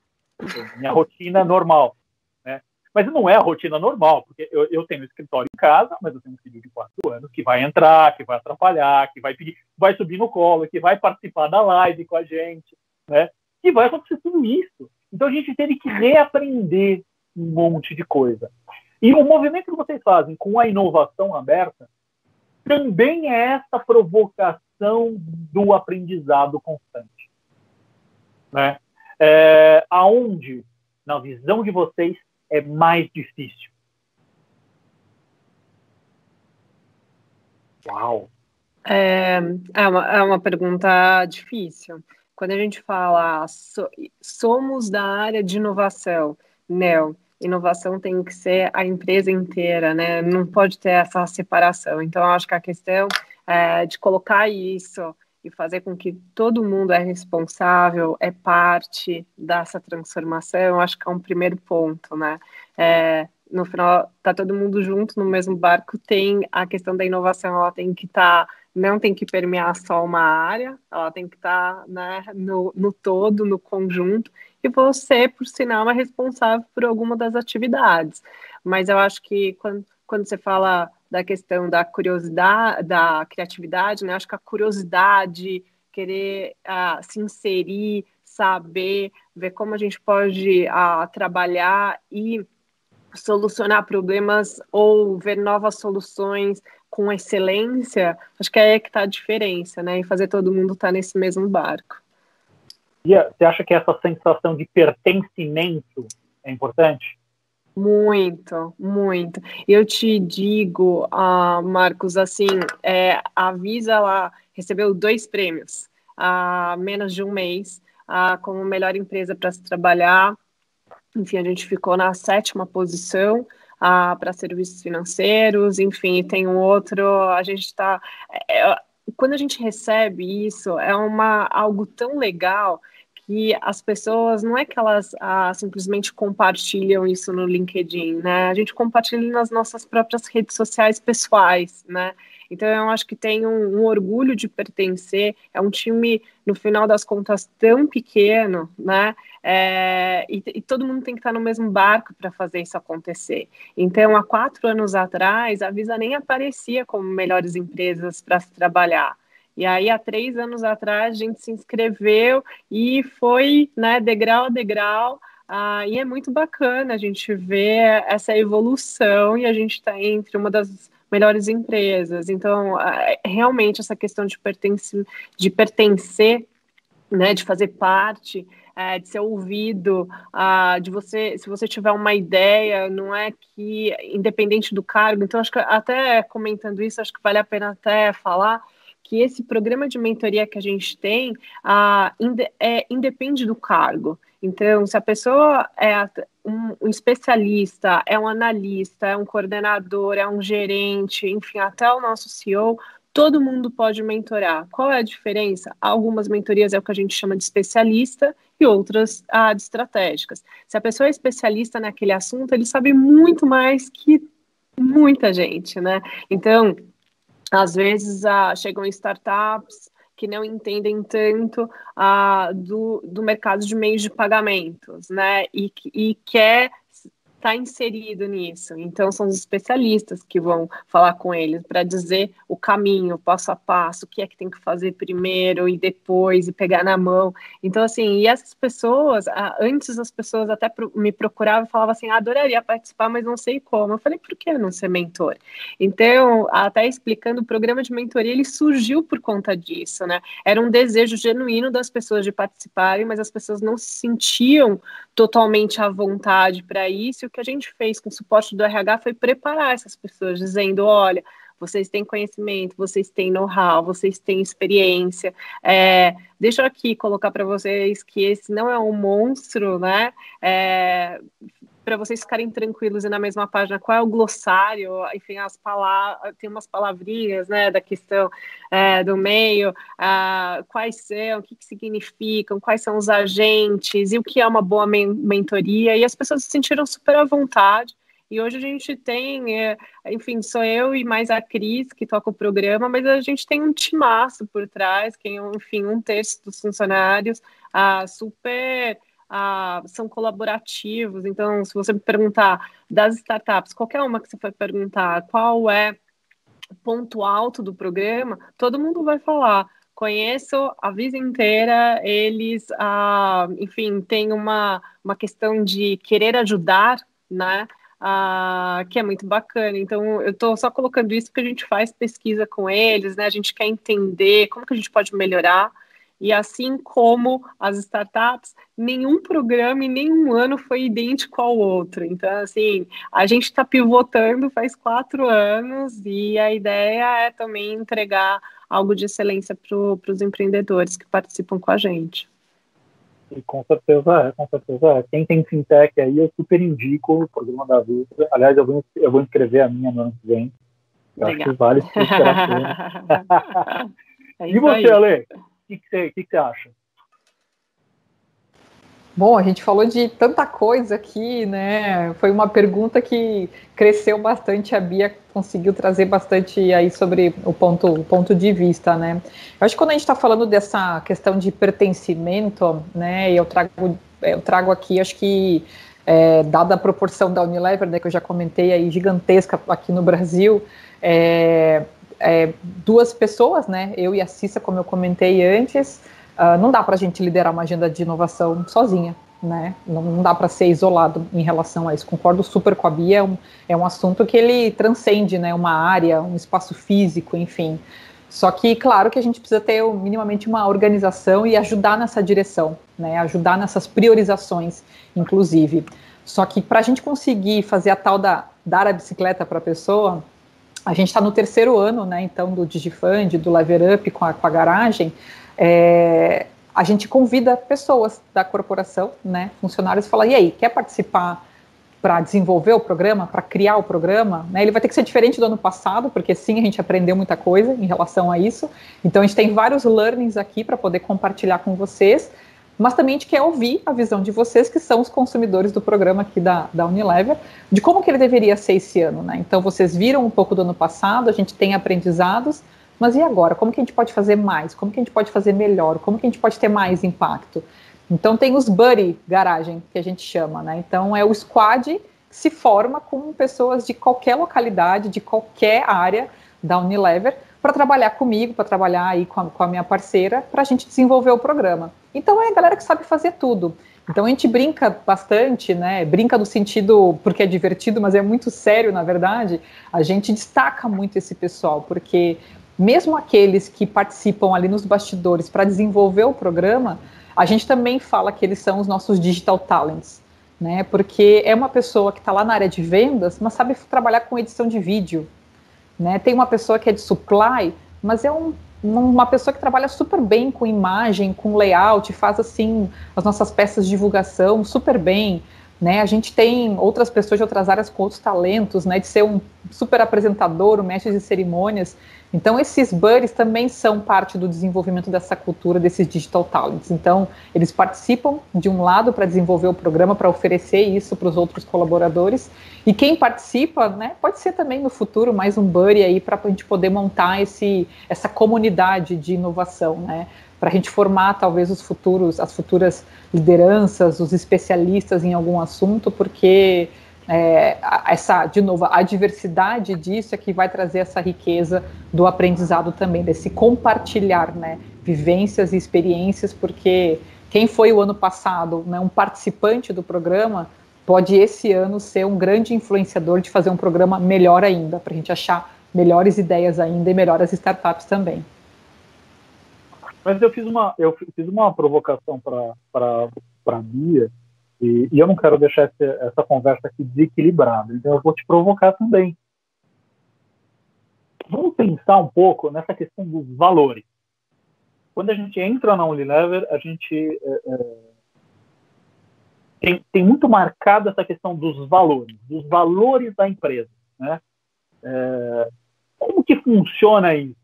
Minha rotina é normal, né? Mas não é a rotina normal, porque eu tenho um escritório em casa, mas eu tenho um filho de 4 anos que vai entrar, que vai atrapalhar, que vai pedir, vai subir no colo, que vai participar da live com a gente, né? E vai acontecer tudo isso. Então a gente teve que reaprender um monte de coisa. E o movimento que vocês fazem com a inovação aberta também é essa provocação do aprendizado constante, né? Aonde, na visão de vocês, é mais difícil? Uau! É uma pergunta difícil. Quando a gente fala somos da área de inovação, não, inovação tem que ser a empresa inteira, né? Não pode ter essa separação. Então, eu acho que a questão de colocar isso e fazer com que todo mundo é responsável, é parte dessa transformação, eu acho que é um primeiro ponto, né? No final, tá todo mundo junto no mesmo barco, tem a questão da inovação, ela tem que estar não tem que permear só uma área, ela tem que estar, né, no todo, no conjunto, e você, por sinal, é responsável por alguma das atividades. Mas eu acho que quando você fala da questão da curiosidade, da criatividade, né, acho que a curiosidade, querer se inserir, saber, ver como a gente pode trabalhar e solucionar problemas ou ver novas soluções com excelência, acho que é aí que está a diferença, né? E fazer todo mundo estar nesse mesmo barco. E você acha que essa sensação de pertencimento é importante? Muito, muito. Eu te digo, Marcos, assim, a Visa ela recebeu 2 prêmios há menos de um mês como melhor empresa para se trabalhar. Enfim, a gente ficou na 7ª posição para serviços financeiros, enfim, tem um outro, a gente está... quando a gente recebe isso, é algo tão legal que as pessoas, não é que elas simplesmente compartilham isso no LinkedIn, né? A gente compartilha nas nossas próprias redes sociais pessoais, né? Então, eu acho que tem um orgulho de pertencer, é um time, no final das contas, tão pequeno, né? E todo mundo tem que estar no mesmo barco para fazer isso acontecer. Então, há 4 anos atrás, a Visa nem aparecia como melhores empresas para se trabalhar. E aí, há 3 anos atrás, a gente se inscreveu e foi, né, degrau a degrau. E é muito bacana a gente ver essa evolução e a gente está entre uma das melhores empresas. Então, realmente, essa questão de pertencer, né, de fazer parte, de ser ouvido, de você, se você tiver uma ideia, não é que, independente do cargo, então acho que até comentando isso, acho que vale a pena até falar que esse programa de mentoria que a gente tem independe do cargo. Então, se a pessoa é um especialista, é um analista, é um coordenador, é um gerente, enfim, até o nosso CEO, todo mundo pode mentorar. Qual é a diferença? Algumas mentorias é o que a gente chama de especialista e outras de estratégicas. Se a pessoa é especialista naquele assunto, ele sabe muito mais que muita gente, né? Então, às vezes chegam startups que não entendem tanto do mercado de meios de pagamentos, né? E quer estar inserido nisso. Então, são os especialistas que vão falar com eles para dizer o caminho, passo a passo, o que é que tem que fazer primeiro e depois, e pegar na mão. Então, assim, e essas pessoas, antes as pessoas até me procuravam e falavam assim, adoraria participar, mas não sei como. Eu falei, por que não ser mentor? Então, até explicando, o programa de mentoria, ele surgiu por conta disso, né? Era um desejo genuíno das pessoas de participarem, mas as pessoas não se sentiam totalmente à vontade para isso. E o que a gente fez com o suporte do RH foi preparar essas pessoas, dizendo, olha, vocês têm conhecimento, vocês têm know-how, vocês têm experiência. Deixa eu aqui colocar para vocês que esse não é um monstro, né? Para vocês ficarem tranquilos e na mesma página, qual é o glossário, enfim, as palavras, tem umas palavrinhas, né, da questão do meio, quais são, o que significam, quais são os agentes, e o que é uma boa mentoria, e as pessoas se sentiram super à vontade, e hoje a gente tem, enfim, sou eu e mais a Cris que toca o programa, mas a gente tem um timaço por trás, que, enfim, 1/3 dos funcionários, super... são colaborativos. Então, se você me perguntar das startups, qualquer uma que você for perguntar qual é o ponto alto do programa, todo mundo vai falar, conheço a vida inteira, eles, enfim, tem uma questão de querer ajudar, né, que é muito bacana. Então, eu estou só colocando isso porque a gente faz pesquisa com eles, né, a gente quer entender como que a gente pode melhorar. E assim como as startups, nenhum programa e nenhum ano foi idêntico ao outro. Então, assim, a gente está pivotando faz 4 anos e a ideia é também entregar algo de excelência para os empreendedores que participam com a gente. E com certeza é. Quem tem fintech aí, eu super indico o programa da Visa. Aliás, eu vou inscrever a minha no ano que vem. Eu acho que vale super a pena. E você, Ale? O que você acha? Bom, a gente falou de tanta coisa aqui, né? Foi uma pergunta que cresceu bastante, a Bia conseguiu trazer bastante aí sobre o ponto de vista, né? Eu acho que quando a gente está falando dessa questão de pertencimento, né? Eu trago aqui, acho que dada a proporção da Unilever, né, que eu já comentei aí, gigantesca aqui no Brasil, duas pessoas, né? Eu e a Cissa, como eu comentei antes. Não dá para a gente liderar uma agenda de inovação sozinha, né? Não dá para ser isolado em relação a isso. Concordo super com a Bia, é um assunto que ele transcende, né, uma área, um espaço físico, enfim. Só que, claro que a gente precisa ter minimamente uma organização e ajudar nessa direção, né? Ajudar nessas priorizações, inclusive. Só que para a gente conseguir fazer a tal dar a bicicleta para a pessoa, a gente está no 3º ano, né? Então, do DigiFund, do Lever Up com a garagem. A gente convida pessoas da corporação, né, funcionários, e fala, e aí, quer participar para desenvolver o programa, para criar o programa? Né, ele vai ter que ser diferente do ano passado, porque sim, a gente aprendeu muita coisa em relação a isso, então a gente tem vários learnings aqui para poder compartilhar com vocês, mas também a gente quer ouvir a visão de vocês, que são os consumidores do programa aqui da Unilever, de como que ele deveria ser esse ano, né? Então vocês viram um pouco do ano passado, a gente tem aprendizados, mas e agora? Como que a gente pode fazer mais? Como que a gente pode fazer melhor? Como que a gente pode ter mais impacto? Então tem os buddy garagem, que a gente chama, né? Então é o squad que se forma com pessoas de qualquer localidade, de qualquer área da Unilever, para trabalhar comigo, para trabalhar aí com a minha parceira, para a gente desenvolver o programa. Então é a galera que sabe fazer tudo. Então a gente brinca bastante, né? Brinca no sentido porque é divertido, mas é muito sério, na verdade. A gente destaca muito esse pessoal, porque mesmo aqueles que participam ali nos bastidores para desenvolver o programa, a gente também fala que eles são os nossos digital talents, né? Porque é uma pessoa que está lá na área de vendas, mas sabe trabalhar com edição de vídeo, né? Tem uma pessoa que é de supply, mas é uma pessoa que trabalha super bem com imagem, com layout, faz assim as nossas peças de divulgação super bem, né? A gente tem outras pessoas de outras áreas com outros talentos, né? De ser um super apresentador, um mestre de cerimônias. Então esses buddies também são parte do desenvolvimento dessa cultura desses digital talents. Então eles participam de um lado para desenvolver o programa, para oferecer isso para os outros colaboradores. E quem participa, né, pode ser também no futuro mais um buddy aí para a gente poder montar essa comunidade de inovação, né? Para a gente formar talvez as futuras lideranças, os especialistas em algum assunto, porque de novo, a diversidade disso é que vai trazer essa riqueza do aprendizado também, desse compartilhar, né, vivências e experiências, porque quem foi o ano passado, né, um participante do programa, pode esse ano ser um grande influenciador de fazer um programa melhor ainda, para a gente achar melhores ideias ainda e melhores startups também. Mas eu fiz uma provocação para a Bia, e eu não quero deixar essa conversa aqui desequilibrada, então eu vou te provocar também. Vamos pensar um pouco nessa questão dos valores. Quando a gente entra na Unilever, a gente tem muito marcada essa questão dos valores da empresa, né? Como que funciona isso?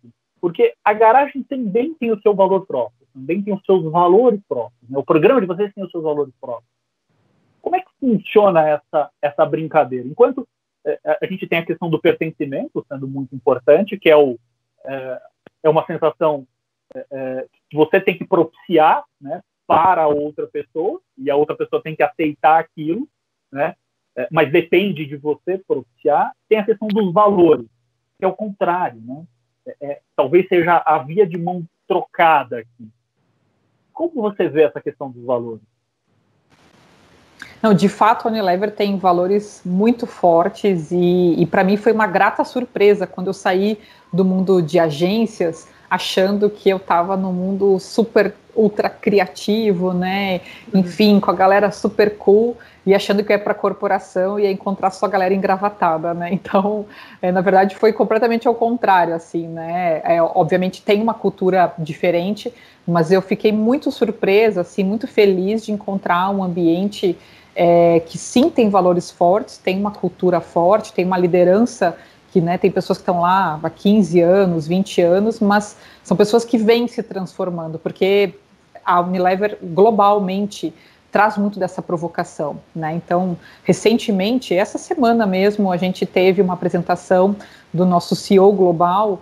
Porque a garagem também tem o seu valor próprio, também tem os seus valores próprios, né? O programa de vocês tem os seus valores próprios. Como é que funciona essa brincadeira? Enquanto a gente tem a questão do pertencimento sendo muito importante, que é uma sensação que você tem que propiciar, né, para a outra pessoa, e a outra pessoa tem que aceitar aquilo, né, mas depende de você propiciar. Tem a questão dos valores, que é o contrário, né? Talvez seja a via de mão trocada aqui. Como você vê essa questão dos valores? Não, de fato, a Unilever tem valores muito fortes e para mim foi uma grata surpresa quando eu saí do mundo de agências achando que eu estava no mundo super, ultra criativo, né? Enfim, com a galera super cool e achando que ia para a corporação e ia encontrar só a galera engravatada, né? Então, na verdade, foi completamente ao contrário, assim, né? Obviamente tem uma cultura diferente, mas eu fiquei muito surpresa, assim, muito feliz de encontrar um ambiente que sim tem valores fortes, tem uma cultura forte, tem uma liderança que, né, tem pessoas que estão lá há 15 anos, 20 anos, mas são pessoas que vêm se transformando, porque a Unilever globalmente traz muito dessa provocação, né? Então, recentemente, essa semana mesmo, a gente teve uma apresentação do nosso CEO global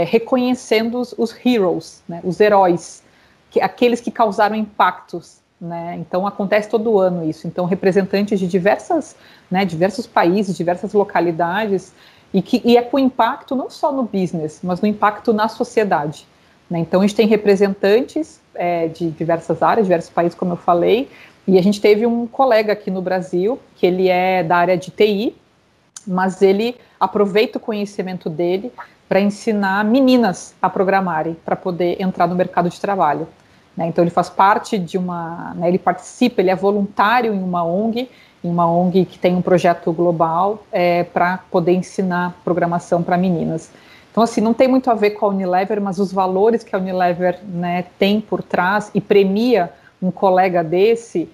reconhecendo os heroes, né, os heróis, aqueles que causaram impactos, né? Então acontece todo ano isso. Então representantes de diversos países, diversas localidades e é com impacto não só no business, mas no impacto na sociedade, né? Então a gente tem representantes de diversas áreas, diversos países, como eu falei, e a gente teve um colega aqui no Brasil que ele é da área de TI, mas ele aproveita o conhecimento dele para ensinar meninas a programarem, para poder entrar no mercado de trabalho. Então ele faz parte de ele participa, ele é voluntário em uma ONG que tem um projeto global para poder ensinar programação para meninas. Então assim, não tem muito a ver com a Unilever, mas os valores que a Unilever, né, tem por trás e premia um colega desse,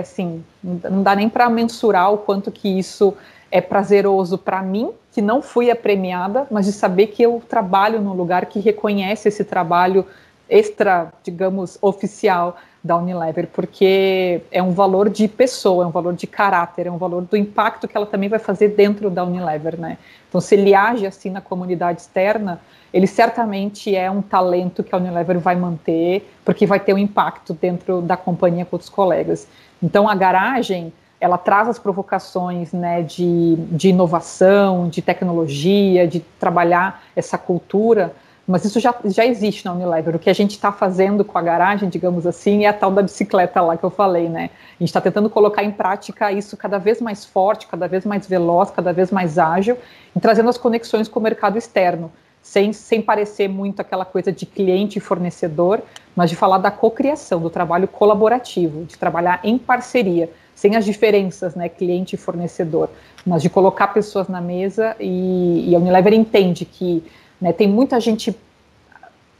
assim, não dá nem para mensurar o quanto que isso é prazeroso para mim, que não fui a premiada, mas de saber que eu trabalho num lugar que reconhece esse trabalho extra, digamos, oficial da Unilever, porque é um valor de pessoa, é um valor de caráter, é um valor do impacto que ela também vai fazer dentro da Unilever, né? Então, se ele age assim na comunidade externa, ele certamente é um talento que a Unilever vai manter, porque vai ter um impacto dentro da companhia com outros colegas. Então, a garagem, ela traz as provocações, né, de inovação, de tecnologia, de trabalhar essa cultura, mas isso já existe na Unilever. O que a gente está fazendo com a garagem, digamos assim, é a tal da bicicleta lá que eu falei, né? A gente está tentando colocar em prática isso cada vez mais forte, cada vez mais veloz, cada vez mais ágil, e trazendo as conexões com o mercado externo, sem parecer muito aquela coisa de cliente e fornecedor, mas de falar da cocriação, do trabalho colaborativo, de trabalhar em parceria, sem as diferenças, né, cliente e fornecedor, mas de colocar pessoas na mesa, e a Unilever entende que, né, tem muita gente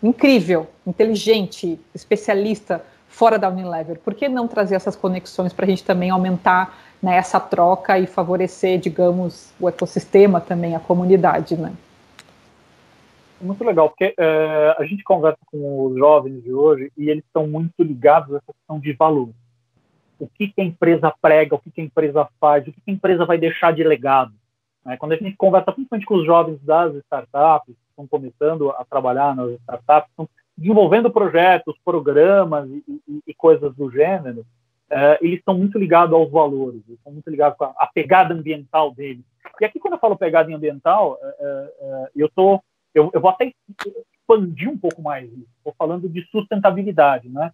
incrível, inteligente, especialista fora da Unilever. Por que não trazer essas conexões para a gente também aumentar, né, essa troca e favorecer, digamos, o ecossistema também, a comunidade, né? Muito legal, porque a gente conversa com os jovens de hoje e eles estão muito ligados a essa questão de valor. O que a empresa prega, o que a empresa faz, o que a empresa vai deixar de legado. Né? Quando a gente conversa principalmente com os jovens das startups, que estão começando a trabalhar nas startups, estão desenvolvendo projetos, programas e coisas do gênero, eles estão muito ligados aos valores, eles estão muito ligados com a pegada ambiental deles. E aqui, quando eu falo pegada ambiental, eu vou até expandir um pouco mais isso. Estou falando de sustentabilidade, né?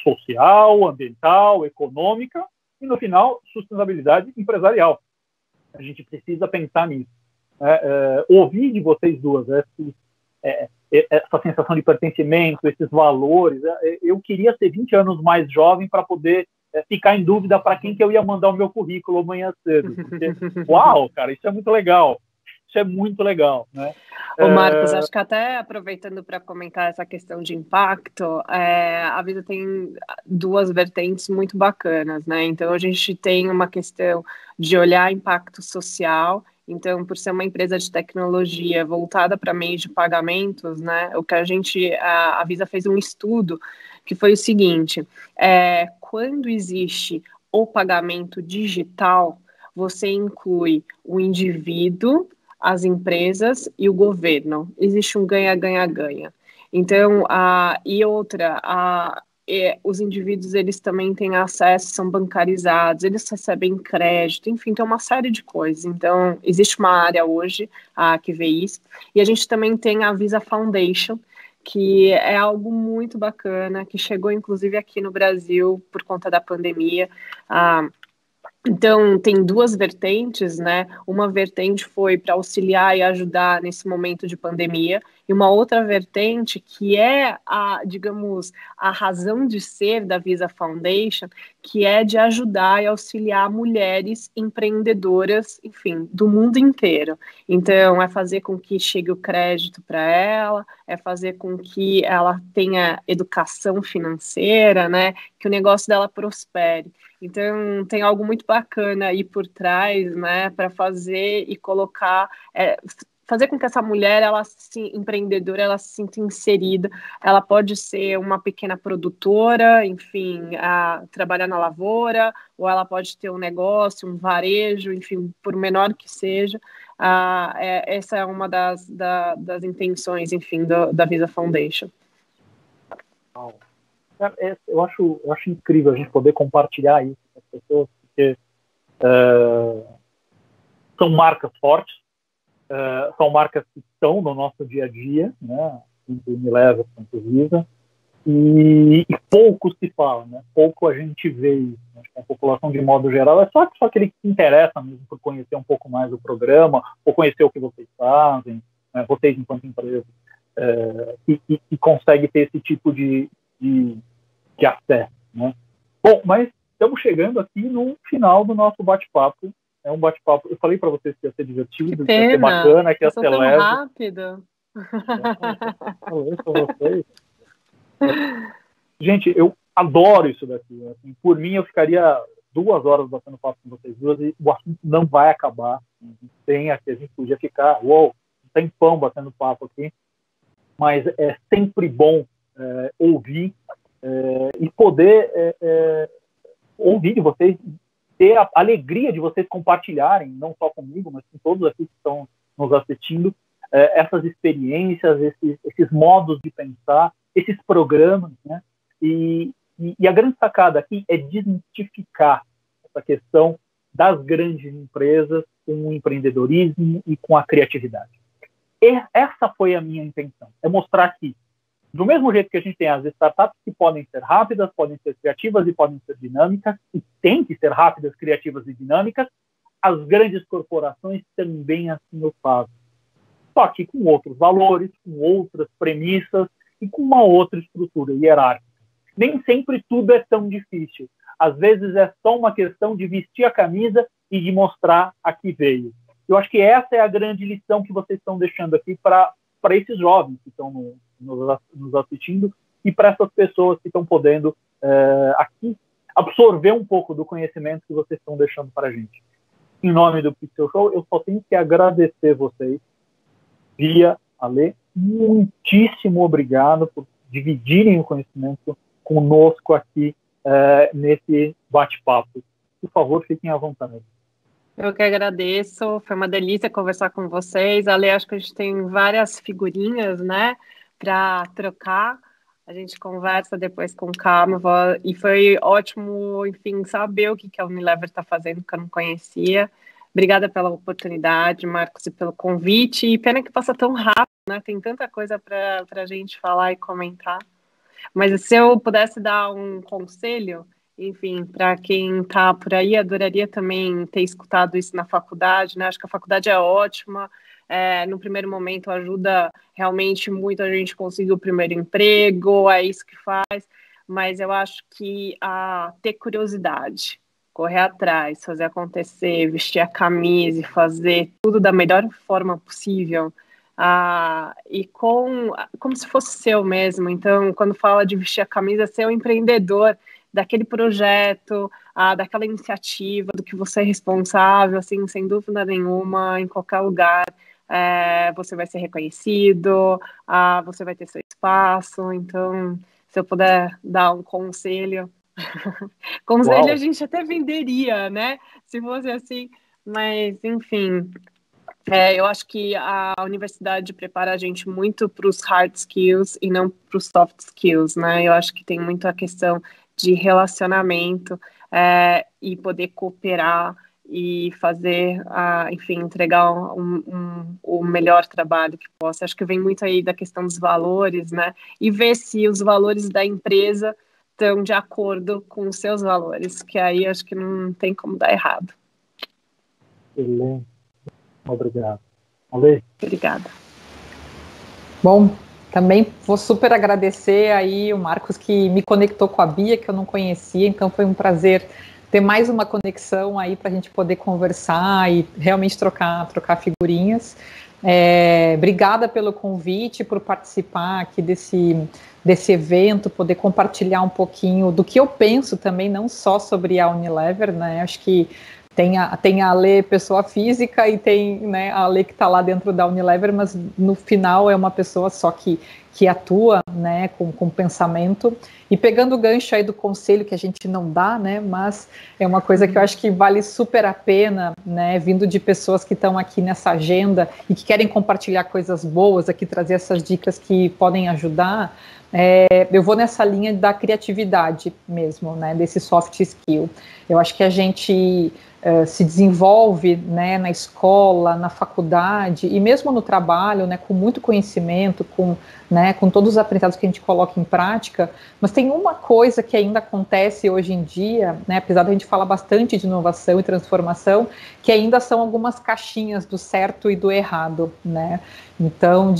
Social, ambiental, econômica e, no final, sustentabilidade empresarial. A gente precisa pensar nisso. Ouvir de vocês duas essa sensação de pertencimento, esses valores. Eu queria ser 20 anos mais jovem para poder ficar em dúvida para quem que eu ia mandar o meu currículo amanhã cedo. Porque, uau, cara, isso é muito legal. Isso é muito legal, né? Ô Marcos, acho que até aproveitando para comentar essa questão de impacto, a Visa tem duas vertentes muito bacanas, né? Então, a gente tem uma questão de olhar impacto social. Então, por ser uma empresa de tecnologia voltada para meios de pagamentos, né? O que a Visa fez um estudo que foi o seguinte: quando existe o pagamento digital, você inclui o indivíduo, as empresas e o governo. Existe um ganha-ganha-ganha. Então, os indivíduos, eles também têm acesso, são bancarizados, eles recebem crédito, enfim, tem uma série de coisas. Então, existe uma área hoje que vê isso. E a gente também tem a Visa Foundation, que é algo muito bacana, que chegou, inclusive, aqui no Brasil por conta da pandemia. Então, tem duas vertentes, né? Uma vertente foi para auxiliar e ajudar nesse momento de pandemia, e uma outra vertente que é digamos, a razão de ser da Visa Foundation, que é de ajudar e auxiliar mulheres empreendedoras, enfim, do mundo inteiro. Então, é fazer com que chegue o crédito para ela, é fazer com que ela tenha educação financeira, né? Que o negócio dela prospere. Então, tem algo muito bacana aí por trás, né, para fazer e colocar, fazer com que essa mulher, empreendedora, ela se sinta inserida. Ela pode ser uma pequena produtora, enfim, trabalhar na lavoura, ou ela pode ter um negócio, um varejo, enfim, por menor que seja. Essa é uma das intenções, enfim, da Visa Foundation. Eu acho incrível a gente poder compartilhar isso com as pessoas, porque são marcas fortes, são marcas que estão no nosso dia a dia, né? Tanto Unilever quanto Visa, e pouco se fala, né? Pouco a gente vê isso. Acho que a população, de modo geral, é só aquele que se interessa mesmo por conhecer um pouco mais o programa, ou conhecer o que vocês fazem, né? Vocês enquanto empresa, e consegue ter esse tipo de acesso, né? Bom, mas estamos chegando aqui no final do nosso bate-papo. É um bate-papo, eu falei para vocês que ia ser divertido, que ia ser bacana, que ia ser leve. Tão rápido. Falei para vocês. Gente, eu adoro isso daqui. Assim, por mim, eu ficaria 2 horas batendo papo com vocês duas e o assunto não vai acabar. Tem aqui, a gente podia ficar, tem pão batendo papo aqui, mas é sempre bom ouvir e poder ouvir de vocês, ter a alegria de vocês compartilharem, não só comigo, mas com todos aqui que estão nos assistindo, essas experiências, esses modos de pensar, esses programas, né? E a grande sacada aqui é desmistificar essa questão das grandes empresas com o empreendedorismo e com a criatividade. essa foi a minha intenção, é mostrar que, do mesmo jeito que a gente tem as startups que podem ser rápidas, podem ser criativas e podem ser dinâmicas, e tem que ser rápidas, criativas e dinâmicas, as grandes corporações também assim o fazem. Só que com outros valores, com outras premissas e com uma outra estrutura hierárquica. Nem sempre tudo é tão difícil. Às vezes é só uma questão de vestir a camisa e de mostrar a que veio. Eu acho que essa é a grande lição que vocês estão deixando aqui para esses jovens que estão nos assistindo e para essas pessoas que estão podendo aqui absorver um pouco do conhecimento que vocês estão deixando para a gente. Em nome do Pixel Show, eu só tenho que agradecer vocês. Bia, Ale, muitíssimo obrigado por dividirem o conhecimento conosco aqui nesse bate-papo. Por favor, fiquem à vontade. Eu que agradeço, foi uma delícia conversar com vocês. Ale, acho que a gente tem várias figurinhas, né, para trocar. A gente conversa depois com calma. E foi ótimo, enfim, saber o que a Unilever está fazendo, que eu não conhecia. Obrigada pela oportunidade, Marcos, e pelo convite. E pena que passa tão rápido, né? Tem tanta coisa para a gente falar e comentar. Mas se eu pudesse dar um conselho, enfim, para quem está por aí, adoraria também ter escutado isso na faculdade, né? Acho que a faculdade é ótima. No primeiro momento ajuda realmente muito a gente conseguir o primeiro emprego, é isso que faz. Mas eu acho que ter curiosidade, correr atrás, fazer acontecer, vestir a camisa e fazer tudo da melhor forma possível, e como se fosse seu mesmo. Então, quando fala de vestir a camisa, ser um empreendedor daquele projeto, daquela iniciativa, do que você é responsável, assim, sem dúvida nenhuma, em qualquer lugar, você vai ser reconhecido, você vai ter seu espaço. Então, se eu puder dar um conselho, conselho a gente até venderia, né? Se fosse assim, mas enfim, eu acho que a universidade prepara a gente muito para os hard skills e não para os soft skills, né? Eu acho que tem muito a questão de relacionamento e poder cooperar e fazer, enfim, entregar o melhor trabalho que possa. Acho que vem muito aí da questão dos valores, né? E ver se os valores da empresa estão de acordo com os seus valores, que aí acho que não tem como dar errado. Excelente. Obrigado. Ale? Obrigada. Bom, também vou super agradecer aí o Marcos, que me conectou com a Bia, que eu não conhecia, então foi um prazer ter mais uma conexão aí para a gente poder conversar e realmente trocar figurinhas. Obrigada pelo convite, por participar aqui desse evento, poder compartilhar um pouquinho do que eu penso também, não só sobre a Unilever, né? Acho que tem a Ale pessoa física e tem, né, a Ale que está lá dentro da Unilever, mas no final é uma pessoa só que atua, né, com pensamento. E pegando o gancho aí do conselho que a gente não dá, né, mas é uma coisa que eu acho que vale super a pena, né, vindo de pessoas que estão aqui nessa agenda e que querem compartilhar coisas boas, aqui trazer essas dicas que podem ajudar. Eu vou nessa linha da criatividade mesmo, né, desse soft skill. Eu acho que a gente se desenvolve, né, na escola, na faculdade e mesmo no trabalho, né, com muito conhecimento, com todos os aprendizados que a gente coloca em prática, mas tem uma coisa que ainda acontece hoje em dia, né, apesar da gente falar bastante de inovação e transformação, que ainda são algumas caixinhas do certo e do errado, né, então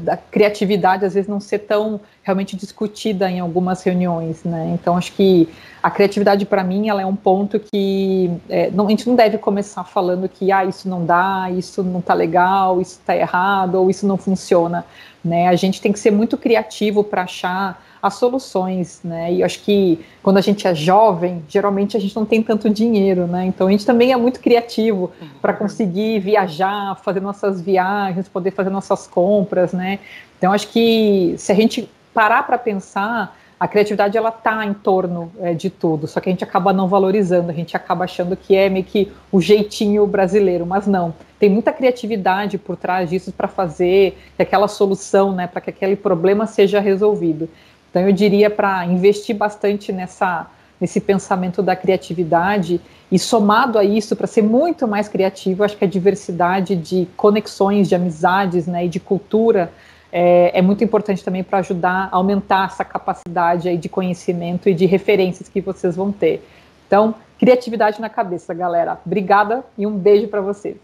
da criatividade às vezes não ser tão realmente discutida em algumas reuniões, né? Então acho que a criatividade para mim ela é um ponto que a gente não deve começar falando que isso não dá, isso não está legal, isso está errado ou isso não funciona, né? A gente tem que ser muito criativo para achar as soluções, né? E eu acho que quando a gente é jovem, geralmente a gente não tem tanto dinheiro, né? Então a gente também é muito criativo para conseguir viajar, fazer nossas viagens, poder fazer nossas compras, né? Então acho que se a gente parar para pensar, a criatividade ela está em torno de tudo, só que a gente acaba não valorizando, a gente acaba achando que é meio que o jeitinho brasileiro, mas não. Tem muita criatividade por trás disso para fazer aquela solução, né? Para que aquele problema seja resolvido. Então eu diria para investir bastante nessa nesse pensamento da criatividade, e somado a isso, para ser muito mais criativo, acho que a diversidade de conexões, de amizades, né, e de cultura é muito importante também para ajudar a aumentar essa capacidade aí de conhecimento e de referências que vocês vão ter. Então, criatividade na cabeça, galera. Obrigada e um beijo para vocês.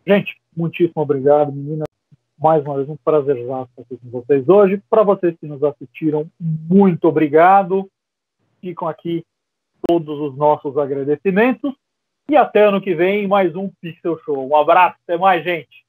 Gente, muitíssimo obrigado, meninas. Mais uma vez, um prazer estar aqui com vocês hoje. Para vocês que nos assistiram, muito obrigado. Ficam aqui todos os nossos agradecimentos. E até ano que vem, mais um Pixel Show. Um abraço, até mais, gente.